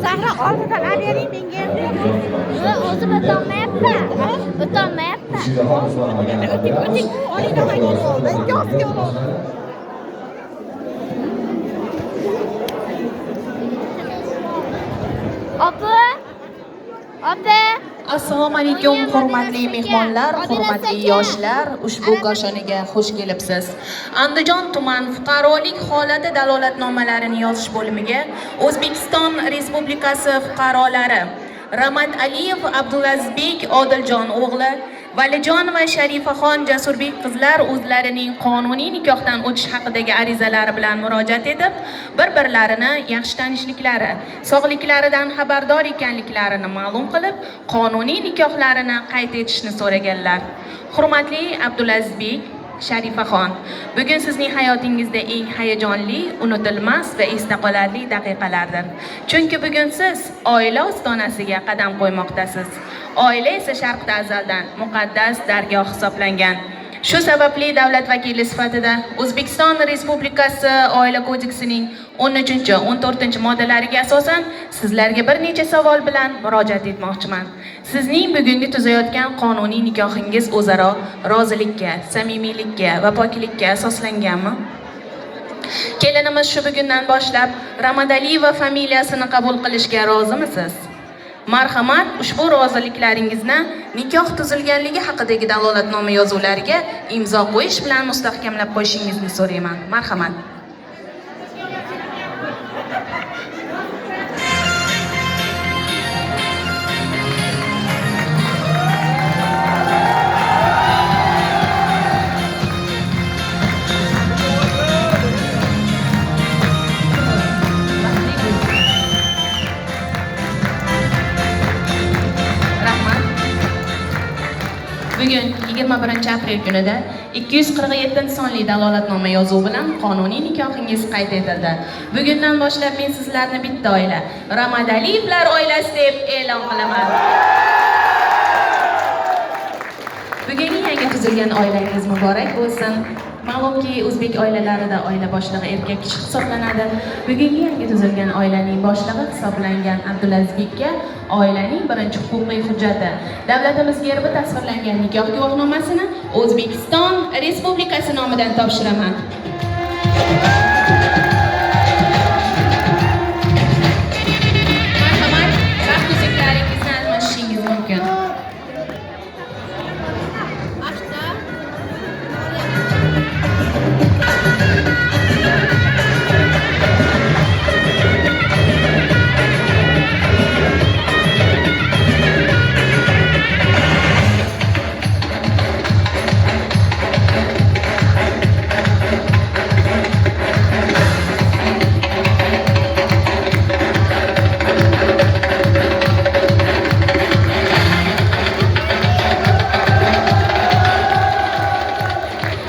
Zahra oldidan olvering menga ham. O'zim o'tolmayapman. O'tolmayapman. O'ting. Olingdan menga oldi. Ikki ozga oldi. Opa. Assalomu alaykum hurmatli mehmonlar, hurmatli yoshlar. Ushbu koshoniga xush kelibsiz. Andijon tuman fuqarolik holati dalolatnomalarini yozish bo'limiga O'zbekiston Respublikasi fuqarolari Ramat Aliyev Abdulazizbek Odiljon o'g'li, Valijon va Sharifaxon Jasurbek qizlar o'zlarining qonuniy nikohdan o'tish haqidagi arizalari bilan murojaat etib, bir-birlarini yaxshi tanishliklari, sog'liklaridan xabardor ekanliklarini ma'lum qilib, qonuniy nikohlarini qayd etishni so'raganlar. Hurmatli Abdulazizbek, Sharifaxon, bugun sizning hayotingizda eng hayajonli, unutilmas va esda qolarli daqiqalardir. Chunki bugun siz oila ostonasiga qadam qo'ymoqdasiz. Oila esa sharqda azaldan muqaddas dargoh hisoblangan. Shu sababli davlat vakili sifatida O'zbekiston Respublikasi Oila kodeksining 13-14-moddalariga asosan sizlarga bir necha savol bilan murojaat etmoqchiman. Sizning bugungi tuzayotgan qonuniy nikohingiz o'zaro rozilikka, samimiylikka va poklikka asoslanganmi? Kelinimiz shu bugundan boshlab Ramadaliyeva familiyasini qabul qilishga rozimisiz? Marhamat, ushbu roziliklaringizni nikoh tuzilganligi haqidagi dalolatnoma yozuvlariga imzo qo'yish bilan mustahkamlab qo'yishingizni so'rayman. Marhamat. Bugun 21-aprel kunida 247 sonli dalolatnoma yozuvi bilan qonuniy nikohingiz qayd etildi. Bugundan boshlab men sizlarni bitta oila, Ramadaliyevlar oilasi deb e'lon qilaman. Bugungi yangi tuzilgan oilangiz muborak bo'lsin. Ma'lumki, o'zbek oilalarida oila boshlig'i erkak kishi hisoblanadi. Bugungi yangi tuzilgan oilaning boshlig'i hisoblangan Abdulazizbekka oilaning birinchi huquqiy hujjati, davlatimiz gerbi tasvirlangan nikoh guvohnomasini O'zbekiston Respublikasi nomidan topshiraman. Marhamat, vaqt uzuklaringizni almashishingiz mumkin.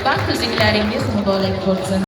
Vaqt uzuklaringiz muborak bo'lsin.